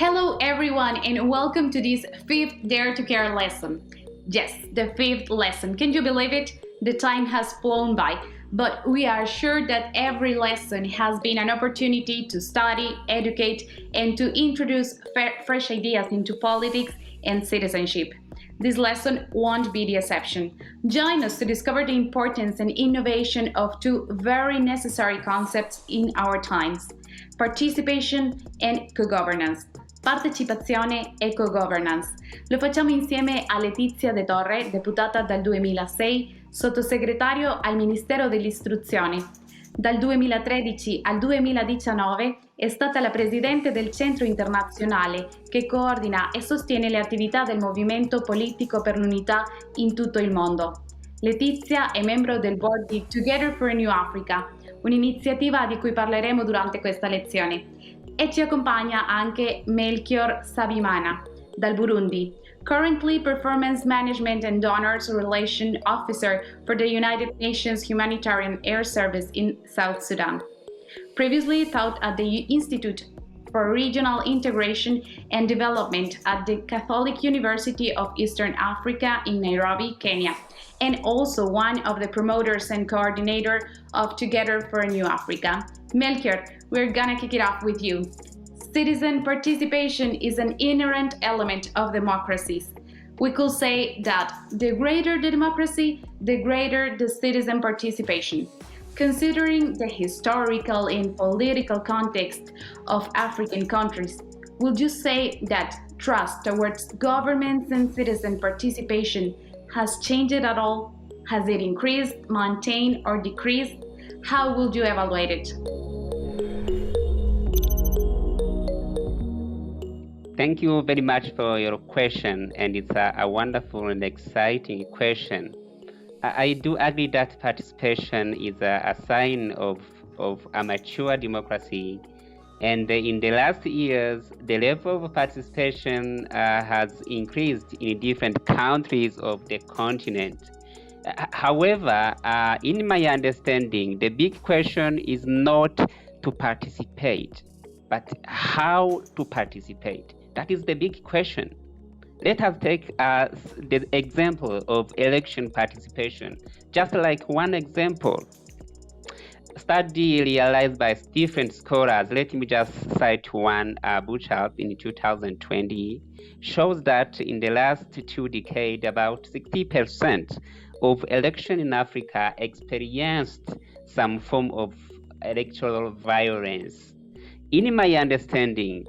Hello everyone and welcome to this fifth Dare to Care lesson. Yes, the fifth lesson. Can you believe it? The time has flown by, but we are sure that every lesson has been an opportunity to study, educate, and to introduce fresh ideas into politics and citizenship. This lesson won't be the exception. Join us to discover the importance and innovation of two very necessary concepts in our times: participation and co-governance. Partecipazione e co-governance. Lo facciamo insieme a Letizia De Torre, deputata dal 2006, sottosegretario al Ministero dell'Istruzione. Dal 2013 al 2019 è stata la presidente del Centro Internazionale che coordina e sostiene le attività del movimento politico per l'unità in tutto il mondo. Letizia è membro del board di Together for a New Africa, un'iniziativa di cui parleremo durante questa lezione. E ci accompagna anche Melchior Sabimana, dal Burundi, currently Performance Management and Donors Relation Officer for the United Nations Humanitarian Air Service in South Sudan. Previously taught at the Institute for Regional Integration and Development at the Catholic University of Eastern Africa in Nairobi, Kenya, and also one of the promoters and coordinator of Together for a New Africa. Melchior, we're gonna kick it off with you. Citizen participation is an inherent element of democracies. We could say that the greater the democracy, the greater the citizen participation. Considering the historical and political context of African countries, would you say that trust towards governments and citizen participation has changed at all? Has it increased, maintained, or decreased? How would you evaluate it? Thank you very much for your question, and it's a wonderful and exciting question. I do agree that participation is a sign of a mature democracy, and in the last years, the level of participation has increased in different countries of the continent. However, in my understanding, the big question is not to participate, but how to participate. That is the big question. Let us take the example of election participation. Just like one example, study realized by different scholars, let me just cite one, Bouchard in 2020, shows that in the last 2 decades, about 60% of election in Africa experienced some form of electoral violence. In my understanding,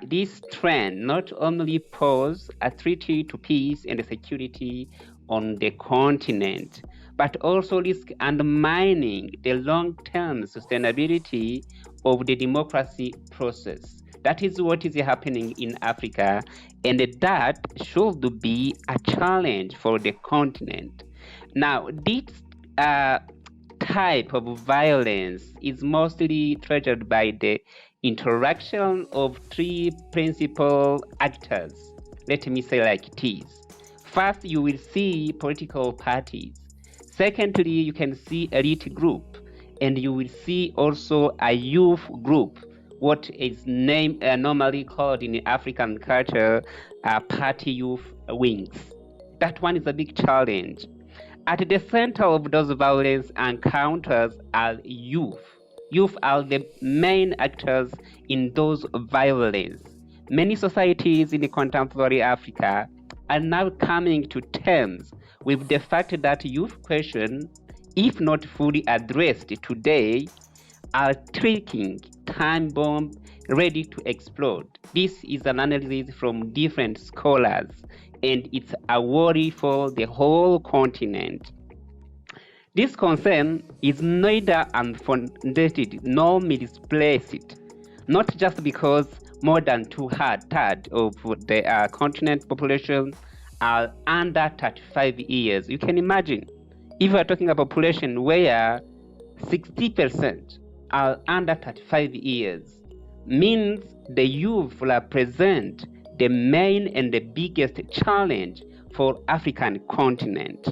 this trend not only poses a threat to peace and security on the continent, but also risk undermining the long-term sustainability of the democracy process. That is what is happening in Africa, and that should be a challenge for the continent. Now, this type of violence is mostly triggered by the interaction of three principal actors. Let me say like this. First, you will see political parties. Secondly, you can see elite group, and you will see also a youth group, what is normally called in African culture party youth wings. That one is a big challenge. At the center of those violence encounters are youth. Youth are the main actors in those violence. Many societies in contemporary Africa are now coming to terms with the fact that youth question, if not fully addressed today, are ticking time bomb ready to explode. This is an analysis from different scholars, and it's a worry for the whole continent. This concern is neither unfounded nor misplaced, not just because more than two-thirds of the continent population are under 35 years. You can imagine, if we're talking about a population where 60% are under 35 years, means the youth represent the main and the biggest challenge for African continent.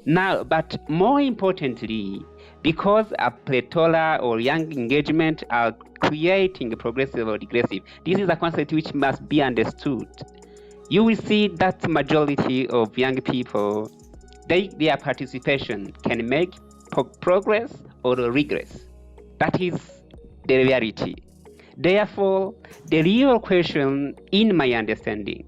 Now, but more importantly, because a plethora or young engagement are creating progressive or regressive. This is a concept which must be understood. You will see that majority of young people, their participation can make progress or regress. That is the reality. Therefore, the real question, in my understanding,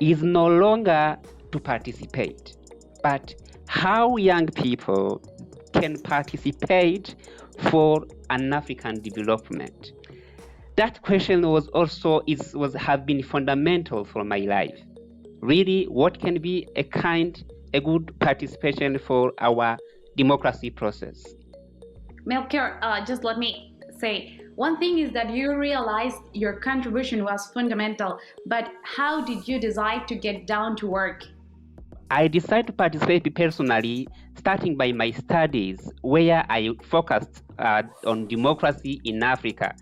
is no longer to participate, but how young people can participate for an African development. That question have been fundamental for my life. Really, what can be a good participation for our democracy process? Melchior, just let me say, one thing is that you realized your contribution was fundamental, but how did you decide to get down to work? I decided to participate personally, starting by my studies, where I focused on democracy in Africa.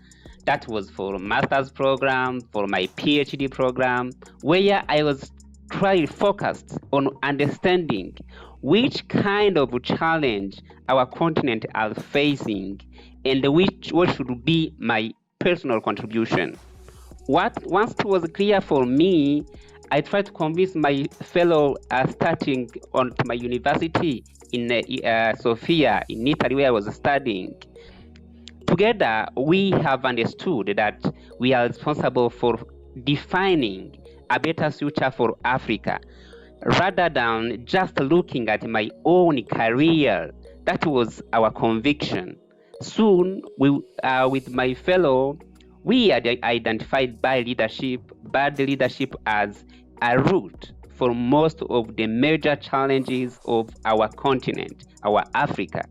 That was for a master's program, for my PhD program, where I was focused on understanding which kind of challenge our continent are facing and what should be my personal contribution. Once it was clear for me, I tried to convince my fellow starting on my university in Sofia in Italy, where I was studying. Together, we have understood that we are responsible for defining a better future for Africa, rather than just looking at my own career. That was our conviction. Soon, with my fellow, we identified bad leadership as a root for most of the major challenges of our continent, our Africa.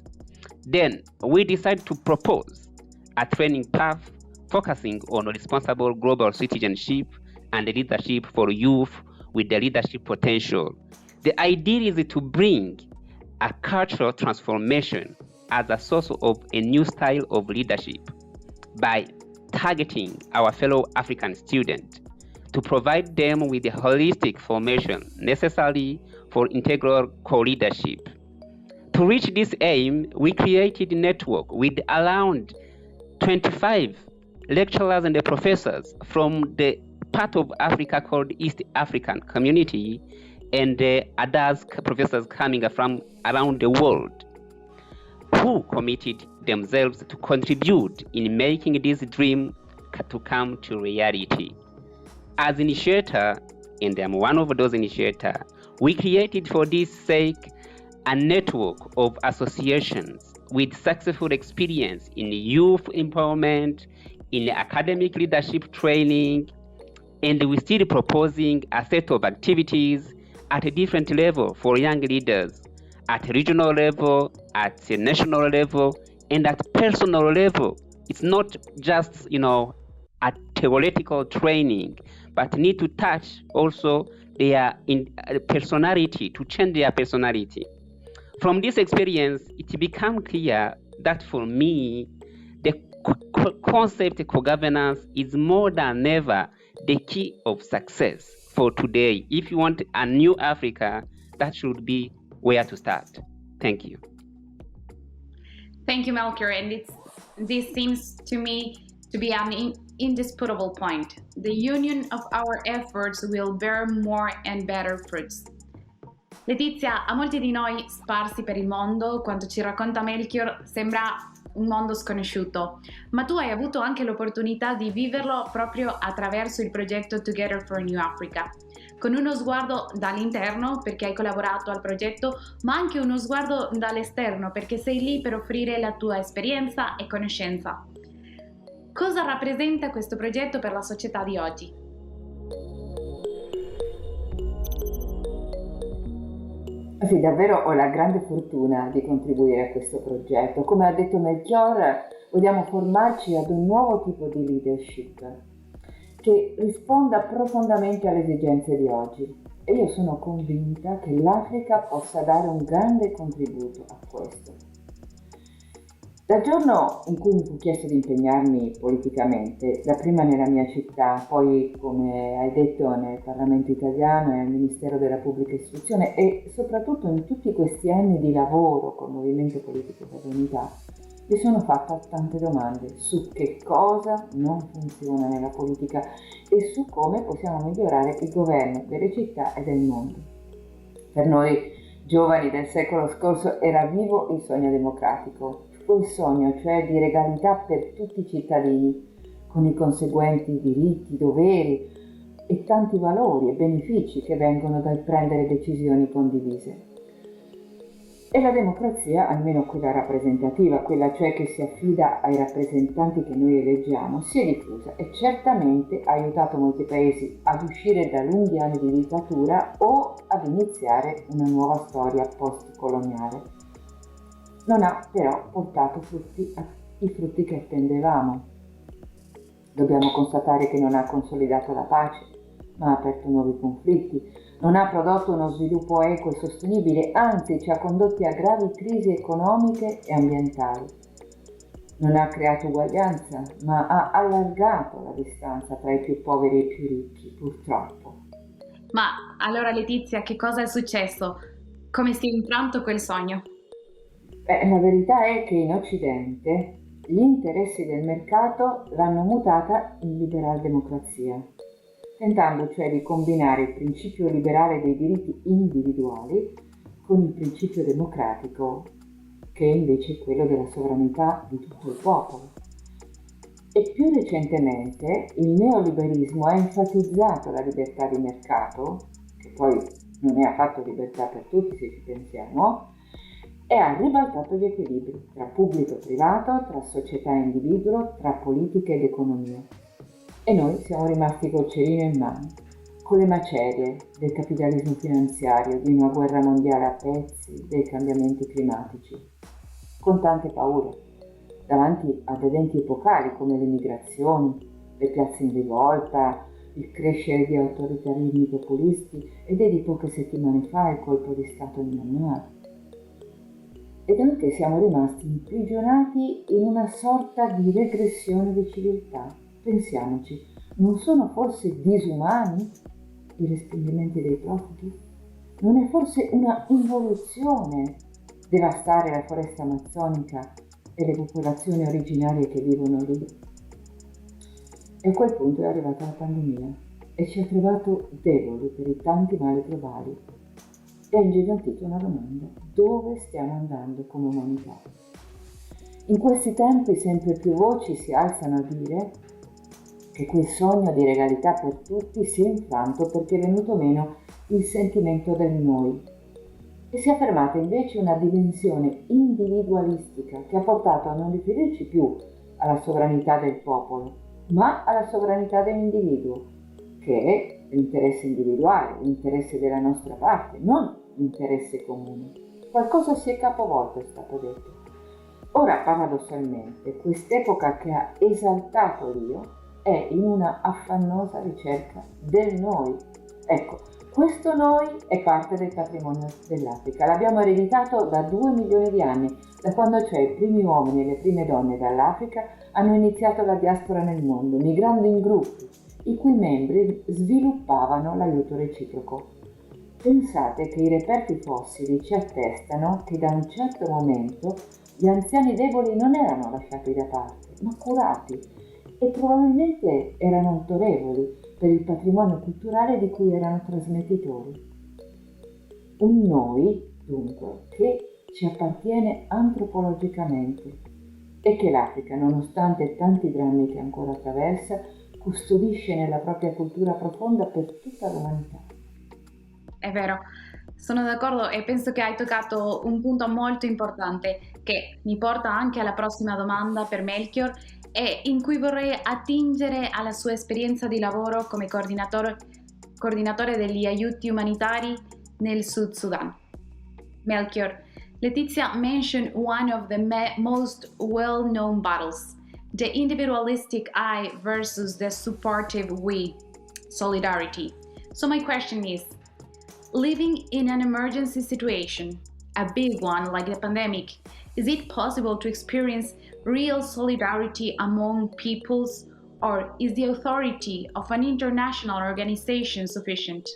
Then we decided to propose a training path focusing on responsible global citizenship and leadership for youth with the leadership potential. The idea is to bring a cultural transformation as a source of a new style of leadership by targeting our fellow African students to provide them with the holistic formation necessary for integral co-leadership. To reach this aim, we created a network with around 25 lecturers and professors from the part of Africa called East African Community and others professors coming from around the world who committed themselves to contribute in making this dream to come to reality. As initiator, and I'm one of those initiators, we created for this sake a network of associations with successful experience in youth empowerment, in academic leadership training, and we're still proposing a set of activities at a different level for young leaders, at regional level, at national level, and at personal level. It's not just, a theoretical training, but need to touch also their personality, to change their personality. From this experience, it became clear that for me, the concept of co-governance is more than ever the key of success for today. If you want a new Africa, that should be where to start. Thank you. Thank you, Melchior. And this seems to me to be an indisputable point. The union of our efforts will bear more and better fruits. Letizia, a molti di noi sparsi per il mondo, quanto ci racconta Melchior, sembra un mondo sconosciuto, ma tu hai avuto anche l'opportunità di viverlo proprio attraverso il progetto Together for a New Africa, con uno sguardo dall'interno perché hai collaborato al progetto, ma anche uno sguardo dall'esterno perché sei lì per offrire la tua esperienza e conoscenza. Cosa rappresenta questo progetto per la società di oggi? Sì, davvero ho la grande fortuna di contribuire a questo progetto. Come ha detto Melchior, vogliamo formarci ad un nuovo tipo di leadership che risponda profondamente alle esigenze di oggi. E io sono convinta che l'Africa possa dare un grande contributo a questo. Dal giorno in cui mi fu chiesto di impegnarmi politicamente, dapprima nella mia città, poi, come hai detto, nel Parlamento italiano e al Ministero della Pubblica Istruzione e soprattutto in tutti questi anni di lavoro col Movimento Politico per l'Unità, mi sono fatta tante domande su che cosa non funziona nella politica e su come possiamo migliorare il governo delle città e del mondo. Per noi giovani del secolo scorso era vivo il sogno democratico, quel sogno cioè di legalità per tutti i cittadini, con i conseguenti diritti, doveri e tanti valori e benefici che vengono dal prendere decisioni condivise. E la democrazia, almeno quella rappresentativa, quella cioè che si affida ai rappresentanti che noi eleggiamo, si è diffusa e certamente ha aiutato molti paesi ad uscire da lunghi anni di dittatura o ad iniziare una nuova storia post-coloniale. Non ha però portato i frutti che attendevamo. Dobbiamo constatare che non ha consolidato la pace, ma ha aperto nuovi conflitti, non ha prodotto uno sviluppo equo e sostenibile, anzi ci ha condotti a gravi crisi economiche e ambientali. Non ha creato uguaglianza, ma ha allargato la distanza tra i più poveri e i più ricchi, purtroppo. Ma allora Letizia, che cosa è successo? Come si è infranto quel sogno? La verità è che in Occidente gli interessi del mercato l'hanno mutata in liberal democrazia, tentando cioè di combinare il principio liberale dei diritti individuali con il principio democratico, che è invece quello della sovranità di tutto il popolo. E più recentemente il neoliberismo ha enfatizzato la libertà di mercato, che poi non è affatto libertà per tutti se ci pensiamo, e ha ribaltato gli equilibri tra pubblico e privato, tra società e individuo, tra politica ed economia. E noi siamo rimasti col cerino in mano, con le macerie del capitalismo finanziario, di una guerra mondiale a pezzi, dei cambiamenti climatici, con tante paure, davanti ad eventi epocali come le migrazioni, le piazze in rivolta, il crescere di autoritarismi populisti ed è di poche settimane fa il colpo di Stato in Myanmar. Ed anche siamo rimasti imprigionati in una sorta di regressione di civiltà. Pensiamoci, non sono forse disumani i respingimenti dei profughi? Non è forse una involuzione devastare la foresta amazzonica e le popolazioni originarie che vivono lì? E a quel punto è arrivata la pandemia e ci ha trovato deboli per i tanti mali globali e ha ingigantito una domanda: dove stiamo andando come umanità? In questi tempi sempre più voci si alzano a dire che quel sogno di legalità per tutti si è infranto perché è venuto meno il sentimento del noi e si è affermata invece una dimensione individualistica che ha portato a non riferirci più alla sovranità del popolo, ma alla sovranità dell'individuo, che è l'interesse individuale, l'interesse della nostra parte, non l'interesse comune. Qualcosa si è capovolto, è stato detto. Ora, paradossalmente, quest'epoca che ha esaltato l'io è in una affannosa ricerca del noi. Ecco, questo noi è parte del patrimonio dell'Africa. L'abbiamo ereditato da 2 milioni di anni, da quando cioè i primi uomini e le prime donne dall'Africa hanno iniziato la diaspora nel mondo, migrando in gruppi, i cui membri sviluppavano l'aiuto reciproco. Pensate che i reperti fossili ci attestano che da un certo momento gli anziani deboli non erano lasciati da parte, ma curati e probabilmente erano autorevoli per il patrimonio culturale di cui erano trasmettitori. Un noi, dunque, che ci appartiene antropologicamente e che l'Africa, nonostante tanti drammi che ancora attraversa, custodisce nella propria cultura profonda per tutta l'umanità. È vero, sono d'accordo e penso che hai toccato un punto molto importante che mi porta anche alla prossima domanda per Melchior e in cui vorrei attingere alla sua esperienza di lavoro come coordinatore degli aiuti umanitari nel Sud Sudan. Melchior, Letizia mentioned one of the most well-known battles, the individualistic I versus the supportive we, solidarity. So my question is, living in an emergency situation, a big one like the pandemic, Is it possible to experience real solidarity among peoples, or is the authority of an international organization sufficient?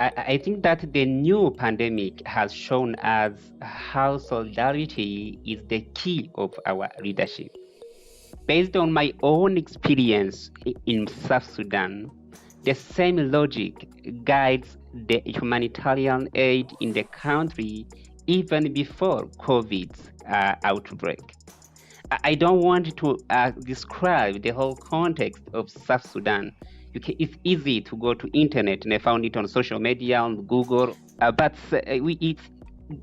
I think that the new pandemic has shown us how solidarity is the key of our leadership. Based on my own experience in South Sudan, the same logic guides the humanitarian aid in the country even before COVID's outbreak. I don't want to describe the whole context of South Sudan. It's easy to go to internet and I found it on social media, on Google, but it's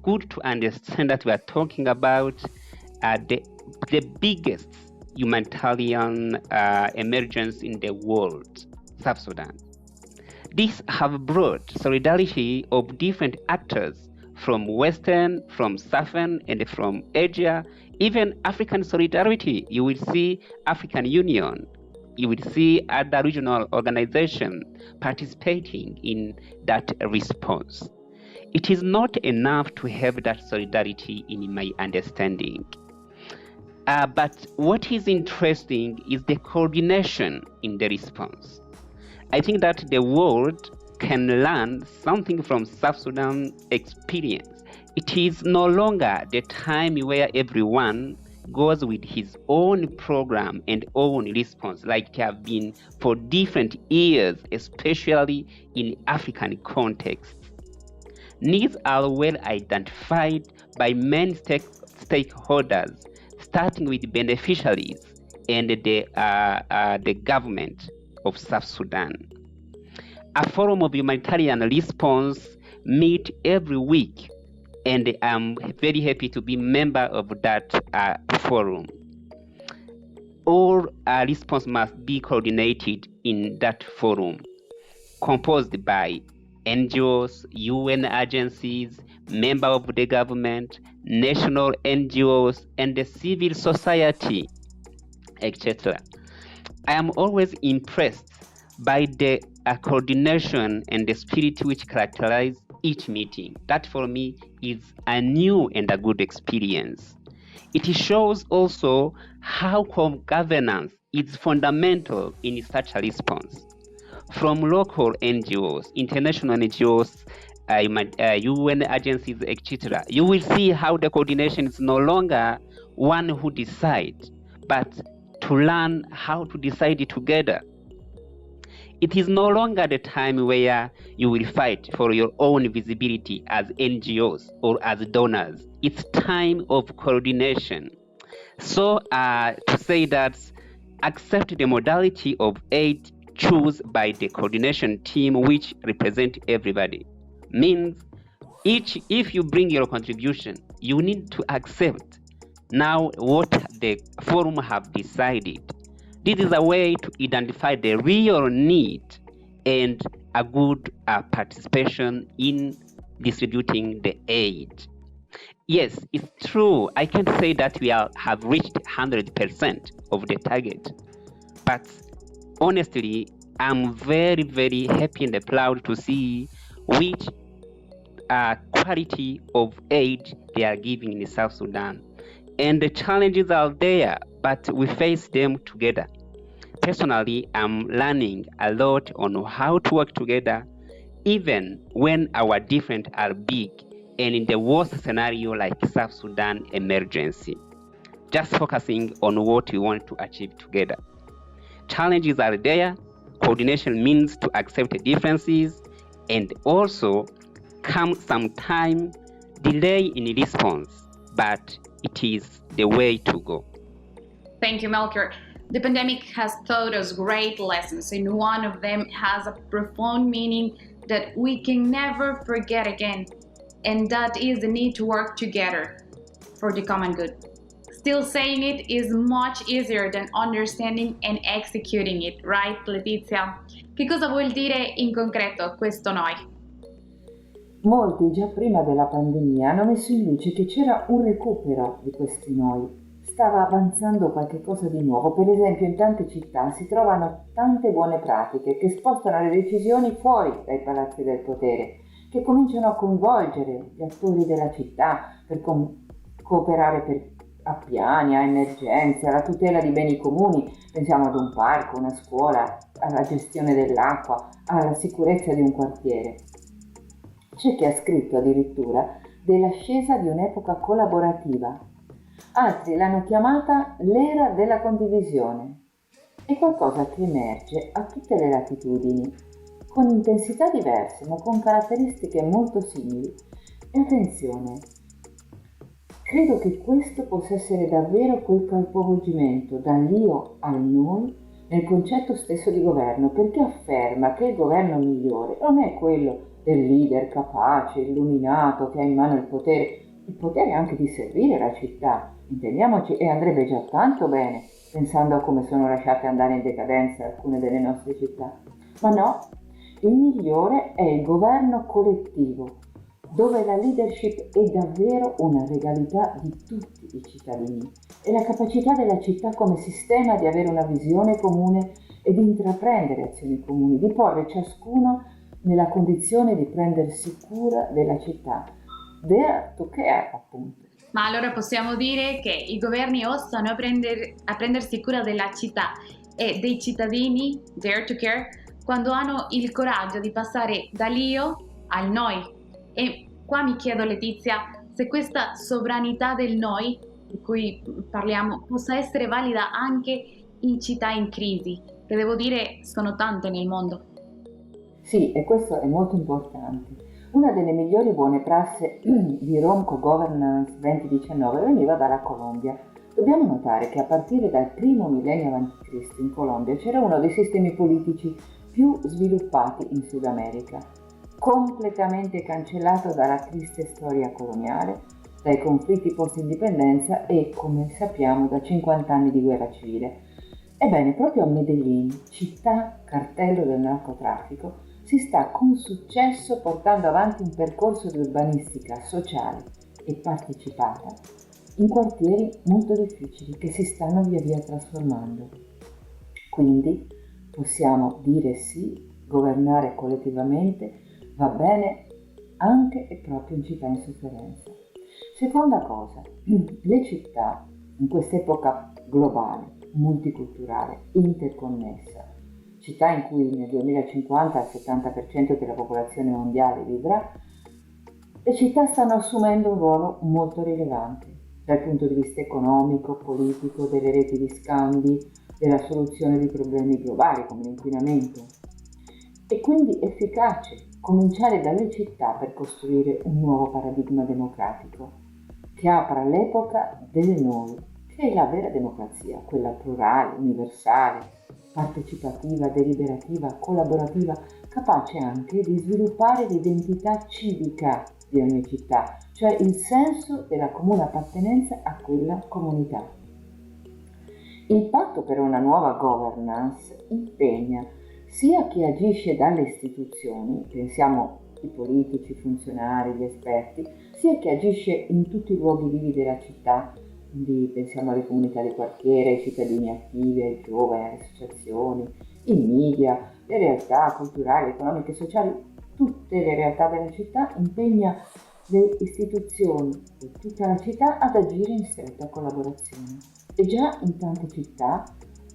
good to understand that we are talking about the biggest humanitarian emergency in the world, South Sudan. These have brought solidarity of different actors from Western, from Southern, and from Asia, even African solidarity. You will see African Union, you will see other regional organizations participating in that response. It is not enough to have that solidarity in my understanding. But what is interesting is the coordination in the response. I think that the world can learn something from South Sudan experience. It is no longer the time where everyone goes with his own program and own response like it have been for different years, especially in African contexts. Needs are well identified by many stakeholders, starting with beneficiaries and the government of South Sudan. A forum of humanitarian response meet every week, and I'm very happy to be member of that forum. All response must be coordinated in that forum, composed by NGOs, UN agencies, members of the government, national NGOs, and the civil society, etc. I am always impressed by the coordination and the spirit which characterize each meeting. That for me is a new and a good experience. It shows also how governance is fundamental in such a response. From local NGOs, international NGOs, UN agencies, etc., you will see how the coordination is no longer one who decides, but to learn how to decide together. It is no longer the time where you will fight for your own visibility as NGOs or as donors. It's time of coordination. So to say that accept the modality of aid choose by the coordination team which represent everybody means if you bring your contribution, you need to accept now what the forum have decided. This is a way to identify the real need and a good participation in distributing the aid. Yes, it's true. I can't say that we have reached 100% of the target, but honestly, I'm very, very happy and proud to see which quality of aid they are giving in South Sudan. And the challenges are there, but we face them together. Personally, I'm learning a lot on how to work together, even when our differences are big and in the worst scenario like South Sudan emergency. Just focusing on what we want to achieve together. Challenges are there. Coordination means to accept differences and also come some time delay in response, but it is the way to go. Thank you, Melchior. The pandemic has taught us great lessons, and one of them has a profound meaning that we can never forget again, and that is the need to work together for the common good. Still saying it is much easier than understanding and executing it, right, Letizia? Che cosa vuol dire in concreto questo noi? Molti già prima della pandemia hanno messo in luce che c'era un recupero di questi noi. Stava avanzando qualche cosa di nuovo. Per esempio, in tante città si trovano tante buone pratiche che spostano le decisioni fuori dai palazzi del potere, che cominciano a coinvolgere gli attori della città per cooperare a piani, a emergenze, alla tutela di beni comuni, pensiamo ad un parco, una scuola, alla gestione dell'acqua, alla sicurezza di un quartiere. C'è chi ha scritto addirittura dell'ascesa di un'epoca collaborativa. Altri l'hanno chiamata l'era della condivisione. È qualcosa che emerge a tutte le latitudini, con intensità diverse, ma con caratteristiche molto simili. E attenzione, credo che questo possa essere davvero quel capovolgimento dall'io al noi nel concetto stesso di governo, perché afferma che il governo migliore non è quello del leader capace, illuminato, che ha in mano il potere anche di servire la città, intendiamoci, e andrebbe già tanto bene, pensando a come sono lasciate andare in decadenza alcune delle nostre città. Ma no, il migliore è il governo collettivo, dove la leadership è davvero una regalità di tutti i cittadini e la capacità della città come sistema di avere una visione comune e di intraprendere azioni comuni, di porre ciascuno nella condizione di prendersi cura della città. There to care, appunto. Ma allora possiamo dire che i governi osano a prendersi cura della città e dei cittadini, dare to care, quando hanno il coraggio di passare dall'io al noi. E qua mi chiedo, Letizia, se questa sovranità del noi di cui parliamo possa essere valida anche in città in crisi, che devo dire sono tante nel mondo. Sì, e questo è molto importante. Una delle migliori buone prassi di Rome Co-Governance 2019 veniva dalla Colombia. Dobbiamo notare che a partire dal primo millennio a.C. in Colombia c'era uno dei sistemi politici più sviluppati in Sud America, completamente cancellato dalla triste storia coloniale, dai conflitti post-indipendenza e, come sappiamo, da 50 anni di guerra civile. Ebbene, proprio a Medellin, città cartello del narcotraffico, si sta con successo portando avanti un percorso di urbanistica sociale e partecipata in quartieri molto difficili che si stanno via via trasformando. Quindi possiamo dire sì, governare collettivamente va bene anche e proprio in città in sofferenza. Seconda cosa, le città in quest'epoca globale, multiculturale, interconnessa, città in cui nel 2050 il 70% della popolazione mondiale vivrà, le città stanno assumendo un ruolo molto rilevante dal punto di vista economico, politico, delle reti di scambi, della soluzione di problemi globali come l'inquinamento. E quindi efficace cominciare dalle città per costruire un nuovo paradigma democratico che apra l'epoca del noi, che è la vera democrazia, quella plurale, universale, partecipativa, deliberativa, collaborativa, capace anche di sviluppare l'identità civica di ogni città, cioè il senso della comune appartenenza a quella comunità. Il patto per una nuova governance impegna sia chi agisce dalle istituzioni, pensiamo ai politici, i funzionari, gli esperti, sia chi agisce in tutti i luoghi vivi della città, quindi pensiamo alle comunità di quartiere, ai cittadini attivi, ai giovani, alle associazioni, i media, le realtà culturali, economiche e sociali, tutte le realtà della città, impegna le istituzioni e tutta la città ad agire in stretta collaborazione. E già in tante città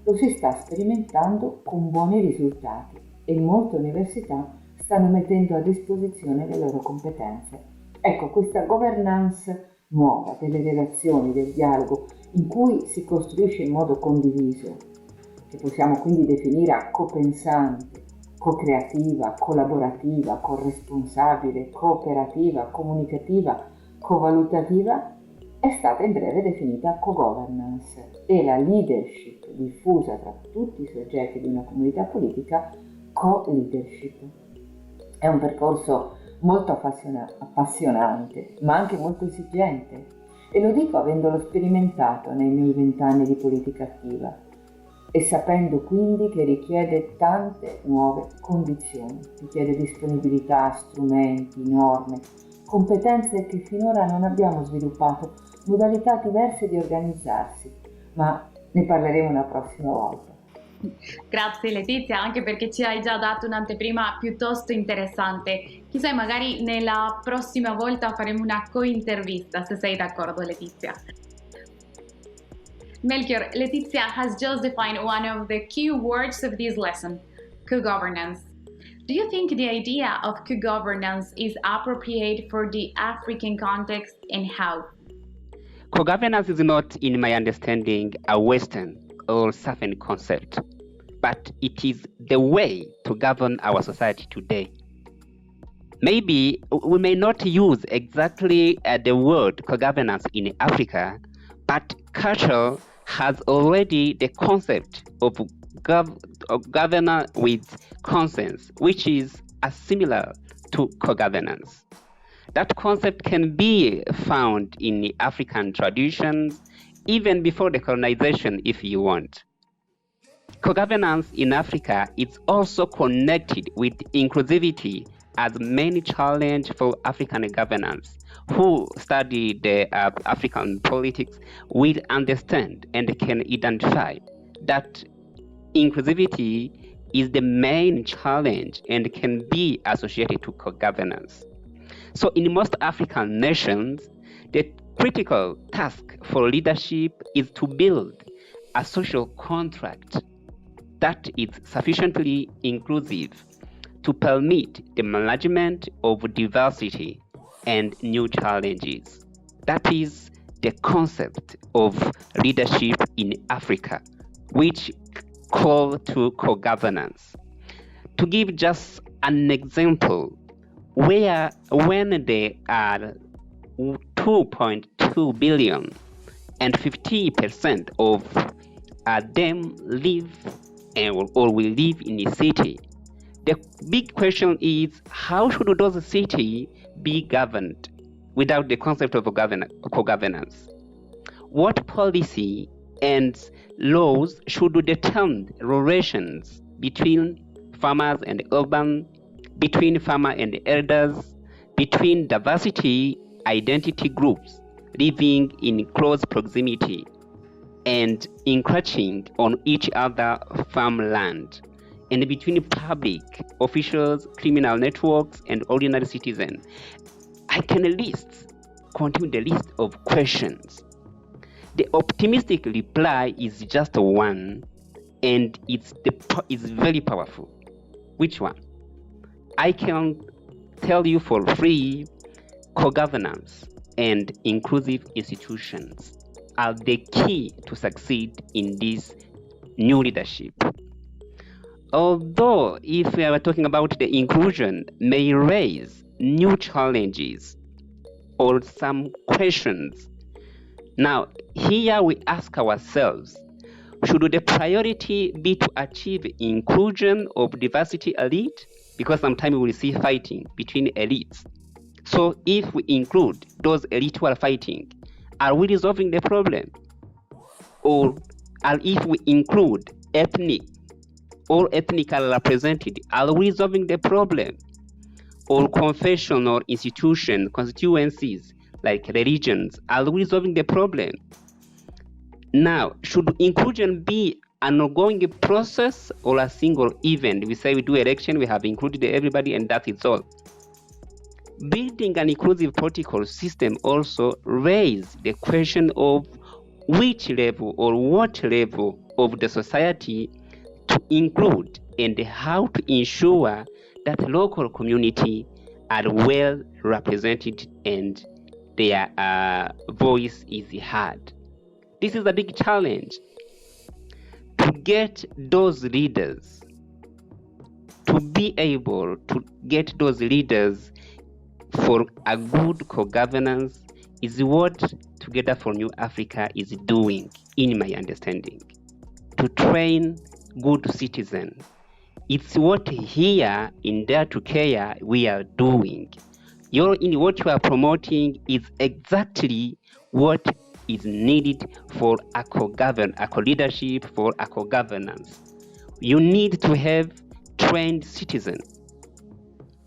lo si sta sperimentando con buoni risultati e molte università stanno mettendo a disposizione le loro competenze. Ecco, questa governance nuova delle relazioni, del dialogo, in cui si costruisce in modo condiviso, che possiamo quindi definire copensante, co-creativa, collaborativa, corresponsabile, cooperativa, comunicativa, covalutativa, è stata in breve definita co-governance e la leadership diffusa tra tutti i soggetti di una comunità politica, co-leadership. È un percorso molto appassionante, ma anche molto esigente, e lo dico avendolo sperimentato nei miei 20 anni di politica attiva e sapendo quindi che richiede tante nuove condizioni, richiede disponibilità, strumenti, norme, competenze che finora non abbiamo sviluppato, modalità diverse di organizzarsi, ma ne parleremo una prossima volta. Grazie Letizia, anche perché ci hai già dato un'anteprima piuttosto interessante. Chissà, magari nella prossima volta faremo una co-intervista, se sei d'accordo Letizia. Melchior, Letizia has just defined one of the key words of this lesson, co-governance. Do you think the idea of co-governance is appropriate for the African context, and how? Co-governance is not, in my understanding, a Western or Southern concept, but it is the way to govern our society today. Maybe we may not use exactly the word co-governance in Africa, but culture has already the concept of governor with conscience, which is similar to co-governance. That concept can be found in the African traditions, even before the colonization, if you want. Co-governance in Africa is also connected with inclusivity as main challenge for African governance. Who study the African politics will understand and can identify that inclusivity is the main challenge and can be associated to co-governance. So in most African nations, the critical task for leadership is to build a social contract that is sufficiently inclusive to permit the management of diversity and new challenges. That is the concept of leadership in Africa, which call to co-governance. To give just an example, when there are 2.2 billion and 50% of them live or will live in a city, the big question is, how should those cities be governed without the concept of co-governance? What policy and laws should determine relations between farmers and urban, between farmer and elders, between diversity identity groups living in close proximity and encroaching on each other farmland, and between public officials, criminal networks, and ordinary citizens? I can continue the list of questions. The optimistic reply is just one, and it's very powerful. Which one? I can tell you for free, co-governance and inclusive institutions are the key to succeed in this new leadership. Although, if we are talking about the inclusion, may raise new challenges or some questions. Now, here we ask ourselves, should the priority be to achieve inclusion of diversity elite? Because sometimes we will see fighting between elites. So if we include those elites who are fighting, are we resolving the problem? Or if we include all ethnic are represented, are we resolving the problem? Or confessional institutions, constituencies like religions, are we resolving the problem? Now, should inclusion be an ongoing process or a single event? We say we do election, we have included everybody, and that is all. Building an inclusive political system also raises the question of which level or what level of the society to include and how to ensure that local community are well represented and their voice is heard. This is a big challenge to get those leaders, to be able to get those leaders for a good co-governance is what Together for New Africa is doing, in my understanding, to train good citizens. It's what here in Dare to Care we are doing. What you are promoting is exactly what is needed for a co-leadership, for a co-governance. You need to have trained citizens.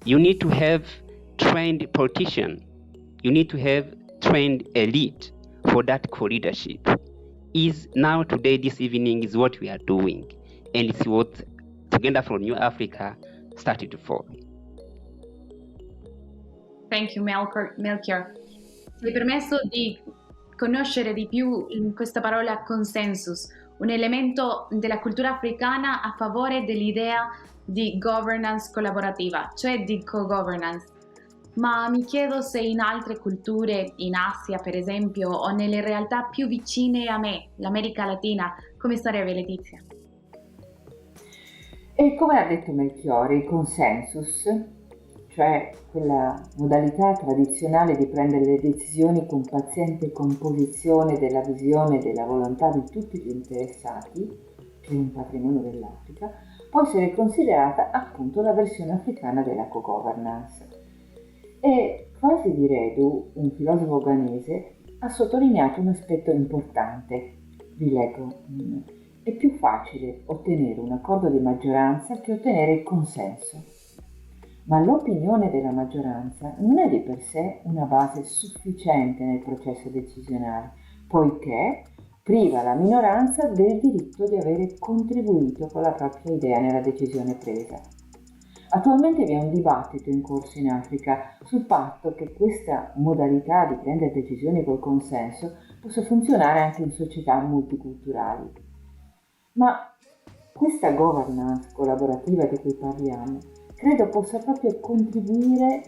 You need to have trained politicians. You need to have trained elite for that co-leadership. Is now today, this evening, is what we are doing. and see what Together for New Africa started to form. Thank you, Melchior. Ti hai permesso di conoscere di più in questa parola consensus, un elemento della cultura africana a favore dell'idea di governance collaborativa, cioè di co-governance. Ma mi chiedo se in altre culture, in Asia per esempio, o nelle realtà più vicine a me, l'America Latina, come sarebbe, Letizia? E come ha detto Melchiorre, il consensus, cioè quella modalità tradizionale di prendere le decisioni con paziente composizione della visione e della volontà di tutti gli interessati, che è un patrimonio dell'Africa, può essere considerata appunto la versione africana della co-governance. E Kwasi Wiredu, un filosofo ghanese, ha sottolineato un aspetto importante. Vi leggo. È più facile ottenere un accordo di maggioranza che ottenere il consenso. Ma l'opinione della maggioranza non è di per sé una base sufficiente nel processo decisionale, poiché priva la minoranza del diritto di avere contribuito con la propria idea nella decisione presa. Attualmente vi è un dibattito in corso in Africa sul fatto che questa modalità di prendere decisioni col consenso possa funzionare anche in società multiculturali. Ma questa governance collaborativa di cui parliamo credo possa proprio contribuire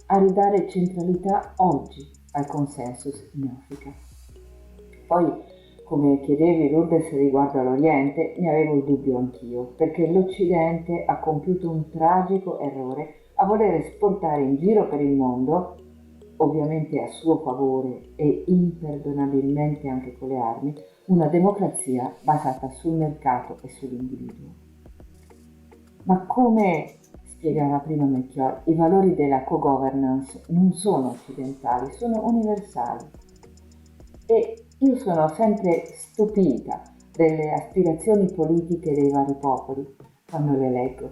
a ridare centralità oggi al consensus in Africa. Poi, come chiedevi Lourdes riguardo all'Oriente, ne avevo il dubbio anch'io, perché l'Occidente ha compiuto un tragico errore a voler esportare in giro per il mondo, ovviamente a suo favore e imperdonabilmente anche con le armi, una democrazia basata sul mercato e sull'individuo. Ma come spiegava prima Melchior, i valori della co-governance non sono occidentali, sono universali. E io sono sempre stupita delle aspirazioni politiche dei vari popoli quando le leggo.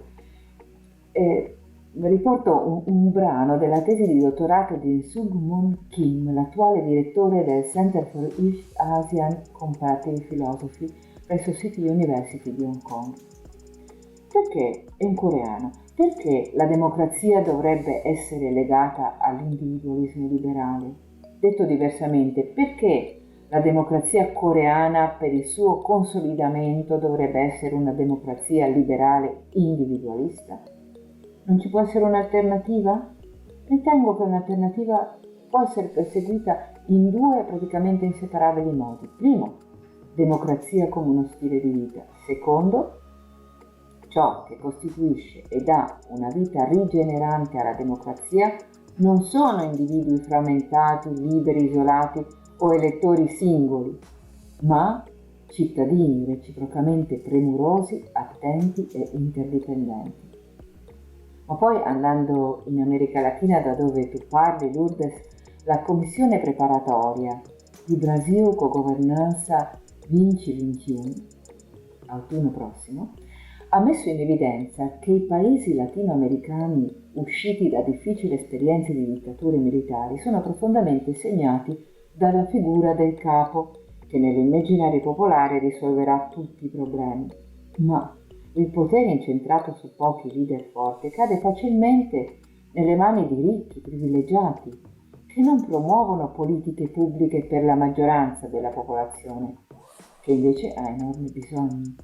Riporto un brano della tesi di dottorato di Sung-Moon Kim, l'attuale direttore del Center for East Asian Comparative Philosophy presso City University di Hong Kong. Perché, è un coreano, perché la democrazia dovrebbe essere legata all'individualismo liberale? Detto diversamente, perché la democrazia coreana per il suo consolidamento dovrebbe essere una democrazia liberale individualista? Non ci può essere un'alternativa? Ritengo che un'alternativa può essere perseguita in due praticamente inseparabili modi. Primo, democrazia come uno stile di vita. Secondo, ciò che costituisce e dà una vita rigenerante alla democrazia non sono individui frammentati, liberi, isolati o elettori singoli, ma cittadini reciprocamente premurosi, attenti e interdipendenti. Ma poi, andando in America Latina, da dove tu parli, Lourdes, la commissione preparatoria di Brasil Co-Governanza 2021, autunno prossimo, ha messo in evidenza che i paesi latinoamericani usciti da difficili esperienze di dittature militari sono profondamente segnati dalla figura del capo che nell'immaginario popolare risolverà tutti i problemi. Ma il potere incentrato su pochi leader forti cade facilmente nelle mani di ricchi privilegiati che non promuovono politiche pubbliche per la maggioranza della popolazione, che invece ha enormi bisogni.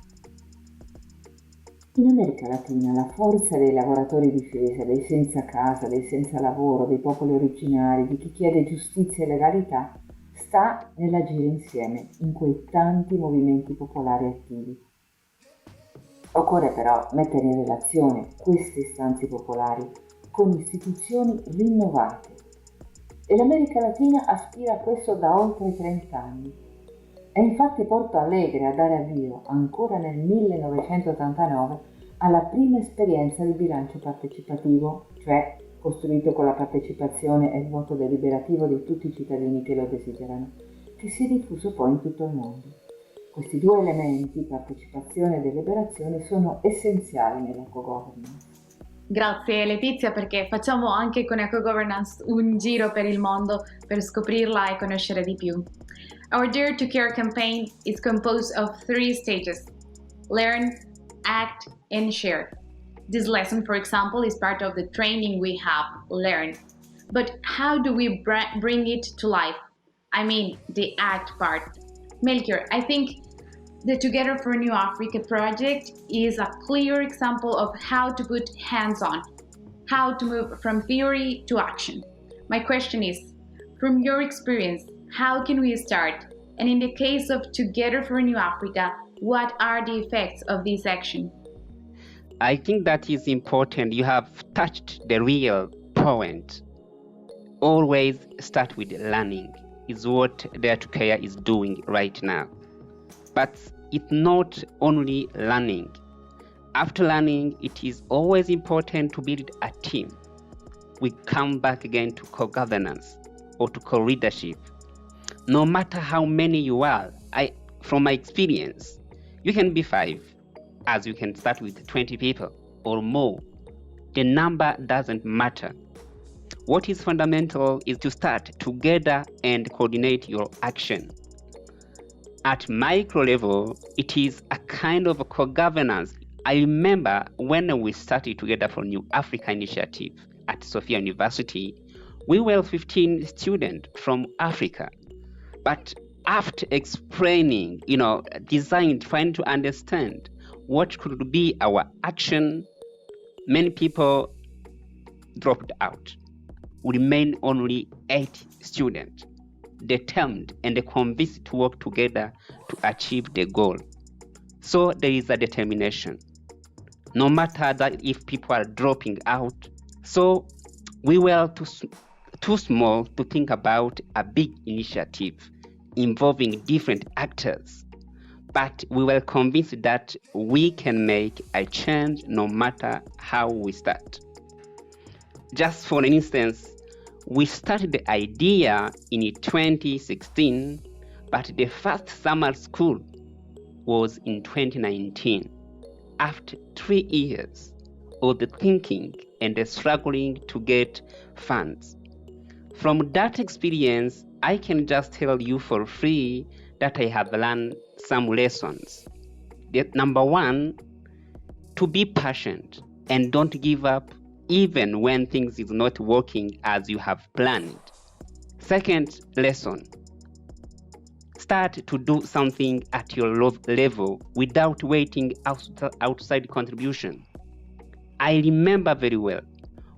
In America Latina la forza dei lavoratori difesa, dei senza casa, dei senza lavoro, dei popoli originari, di chi chiede giustizia e legalità, sta nell'agire insieme in quei tanti movimenti popolari attivi. Occorre però mettere in relazione queste istanze popolari con istituzioni rinnovate e l'America Latina aspira a questo da oltre 30 anni. È infatti Porto Alegre a dare avvio, ancora nel 1989, alla prima esperienza di bilancio partecipativo, cioè costruito con la partecipazione e il voto deliberativo di tutti i cittadini che lo desiderano, che si è diffuso poi in tutto il mondo. Questi due elementi, partecipazione e deliberazione, sono essenziali nella co-governance. Grazie Letizia, perché facciamo anche con Eco-Governance un giro per il mondo per scoprirla e conoscere di più. Our Dare to Care campaign is composed of 3 stages: learn, act, and share. This lesson, for example, is part of the training we have learned. But how do we bring it to life? I mean, the act part. Melchior, I think the Together for New Africa project is a clear example of how to put hands on, how to move from theory to action. My question is, from your experience, how can we start? And in the case of Together for New Africa, what are the effects of this action? I think that is important. You have touched the real point. Always start with learning, is what Dare to Care is doing right now. But it's not only learning. After learning, it is always important to build a team. We come back again to co-governance or to co-leadership. No matter how many you are, from my experience, you can be 5, as you can start with 20 people or more. The number doesn't matter. What is fundamental is to start together and coordinate your action. At micro level, it is a kind of a co-governance. I remember when we started Together for New Africa initiative at Sophia University, we were 15 students from Africa. But after explaining, design, trying to understand what could be our action, many people dropped out. We remain only 8 students, determined and convinced to work together to achieve the goal. So there is a determination, no matter that if people are dropping out. So we were too small to think about a big initiative involving different actors, but we were convinced that we can make a change no matter how we start. Just for instance, we started the idea in 2016, but the first summer school was in 2019, after 3 years of the thinking and the struggling to get funds. From that experience, I can just tell you for free that I have learned some lessons. Number 1, to be patient and don't give up even when things is not working as you have planned. Second lesson, start to do something at your level without waiting outside contribution. I remember very well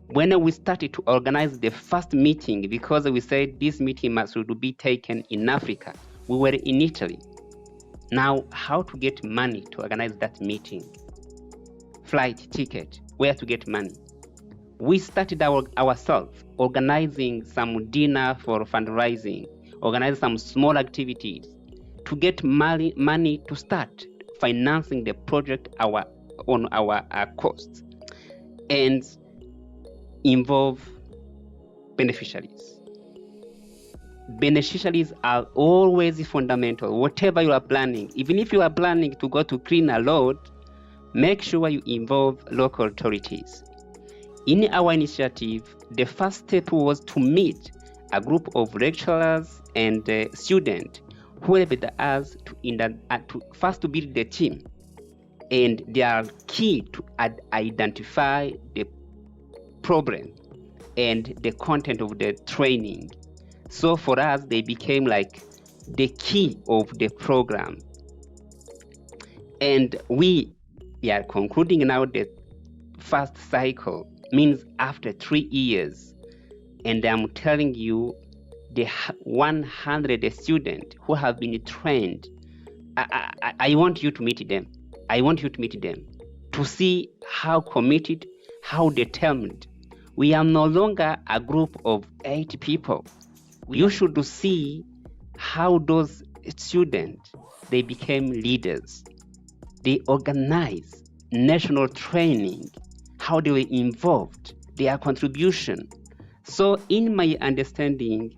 when we started to organize the first meeting, because we said this meeting must be taken in Africa. We were in Italy. Now, how to get money to organize that meeting? Flight ticket, where to get money? We started ourselves organizing some dinner for fundraising, organize some small activities to get money to start financing the project on our costs, and involve beneficiaries. Beneficiaries are always fundamental. Whatever you are planning, even if you are planning to go to clean a road, make sure you involve local authorities. In our initiative, the first step was to meet a group of lecturers and students who helped us to first to build the team, and they are key to identify the problem and the content of the training. So for us, they became like the key of the program. And we are concluding now the first cycle, means after 3 years. And I'm telling you, the 100 students who have been trained, I want you to meet them. I want you to meet them to see how committed, how determined. We are no longer a group of 8 people. You should see how those students, they became leaders. They organized national training, how they were involved, their contribution. So in my understanding,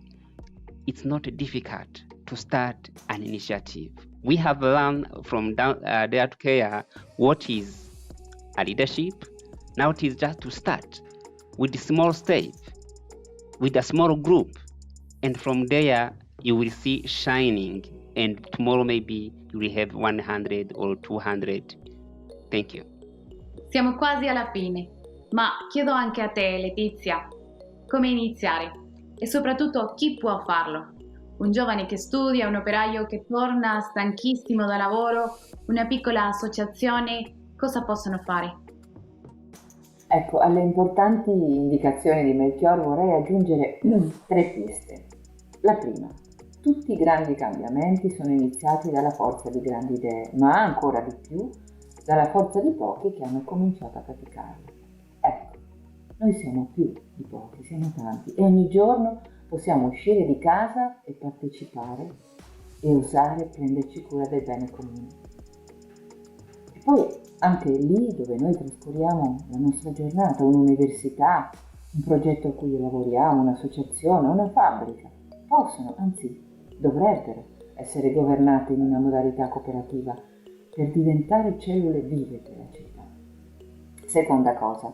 it's not difficult to start an initiative. We have learned from Dare to Care what is a leadership. Now it is just to start with a small step, with a small group. And from there, you will see shining. And tomorrow maybe you will have 100 or 200. Thank you. Siamo quasi alla fine, ma chiedo anche a te, Letizia, come iniziare e soprattutto chi può farlo? Un giovane che studia, un operaio che torna stanchissimo da lavoro, una piccola associazione, cosa possono fare? Ecco, alle importanti indicazioni di Melchior vorrei aggiungere 3 piste. La prima, tutti i grandi cambiamenti sono iniziati dalla forza di grandi idee, ma ancora di più dalla forza di pochi che hanno cominciato a praticarle. Ecco, noi siamo più di pochi, siamo tanti e ogni giorno possiamo uscire di casa e partecipare e osare prenderci cura del bene comune. E poi anche lì dove noi trascorriamo la nostra giornata, un'università, un progetto a cui lavoriamo, un'associazione, una fabbrica, possono, anzi dovrebbero essere governate in una modalità cooperativa per diventare cellule vive della città. Seconda cosa,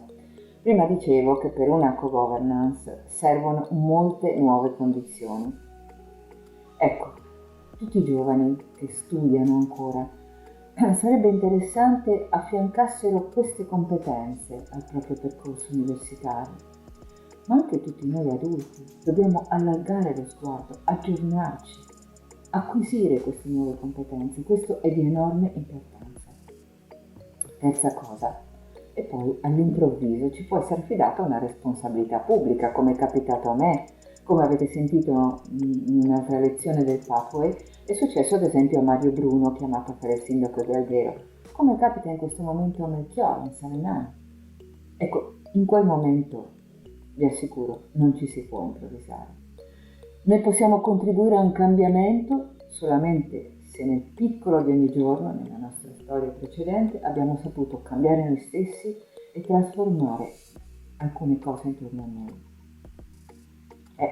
prima dicevo che per una co-governance servono molte nuove condizioni. Ecco, tutti i giovani che studiano ancora, sarebbe interessante affiancassero queste competenze al proprio percorso universitario, ma anche tutti noi adulti dobbiamo allargare lo sguardo, aggiornarci, acquisire queste nuove competenze, questo è di enorme importanza. Terza cosa, e poi all'improvviso ci può essere affidata una responsabilità pubblica, come è capitato a me, come avete sentito in un'altra lezione del Pathway, è successo ad esempio a Mario Bruno, chiamato a fare il sindaco di Alghero, come capita in questo momento a Melchior, in Salenano. Ecco, in quel momento, vi assicuro, non ci si può improvvisare. Noi possiamo contribuire a un cambiamento solamente se nel piccolo di ogni giorno, nella nostra storia precedente, abbiamo saputo cambiare noi stessi e trasformare alcune cose intorno a noi.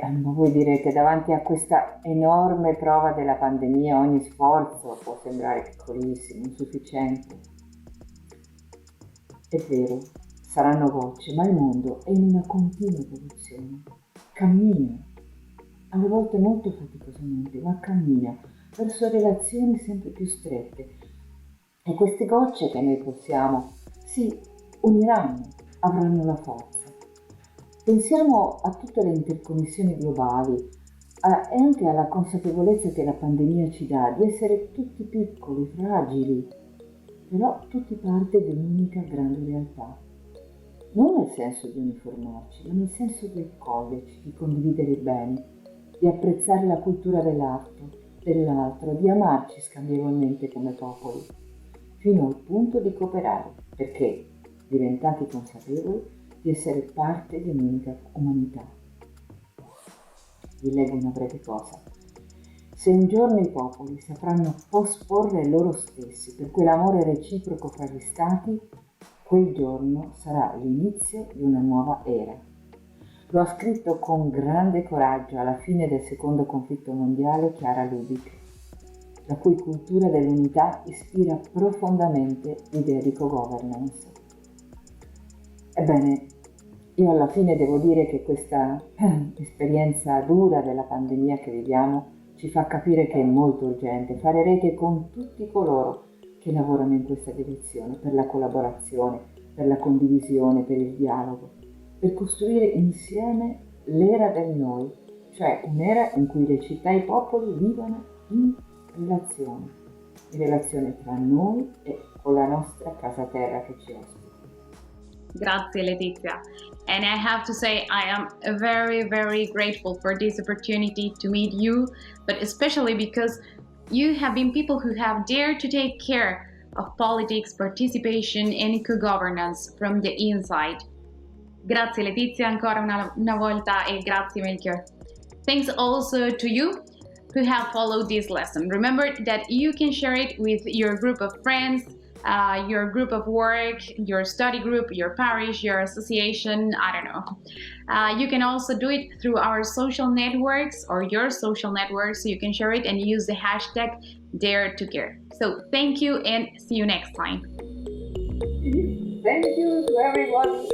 Ma voi direte, davanti a questa enorme prova della pandemia ogni sforzo può sembrare piccolissimo, insufficiente. È vero, saranno gocce, ma il mondo è in una continua evoluzione. Cammina, alle volte molto faticosamente, ma cammina verso relazioni sempre più strette. E queste gocce che noi possiamo si uniranno, avranno la forza. Pensiamo a tutte le interconnessioni globali e anche alla consapevolezza che la pandemia ci dà di essere tutti piccoli, fragili, però tutti parte di un'unica grande realtà. Non nel senso di uniformarci, ma nel senso di accoglierci, di condividere i beni, di apprezzare la cultura dell'altro, di amarci scambievolmente come popoli, fino al punto di cooperare, perché, diventati consapevoli, di essere parte di un'unica umanità. Vi leggo una breve cosa. Se un giorno i popoli sapranno posporre loro stessi per quell'amore reciproco fra gli stati, quel giorno sarà l'inizio di una nuova era. Lo ha scritto con grande coraggio alla fine del secondo conflitto mondiale Chiara Lubich, la cui cultura dell'unità ispira profondamente l'idea di co-governance. Ebbene, io alla fine devo dire che questa esperienza dura della pandemia che viviamo ci fa capire che è molto urgente fare rete con tutti coloro che lavorano in questa direzione, per la collaborazione, per la condivisione, per il dialogo, per costruire insieme l'era del noi, cioè un'era in cui le città e i popoli vivono in relazione tra noi e con la nostra casa terra che ci ospita. Grazie Letizia. And I have to say I am very, very grateful for this opportunity to meet you, but especially because you have been people who have dared to take care of politics, participation and co-governance from the inside. Grazie Letizia ancora una volta e grazie Melchior. Thanks also to you who have followed this lesson. Remember that you can share it with your group of friends, your group of work, your study group, your parish, your association, I don't know. You can also do it through our social networks or your social networks, so you can share it and use the hashtag #DareToCare. So thank you and see you next time. Thank you to everybody.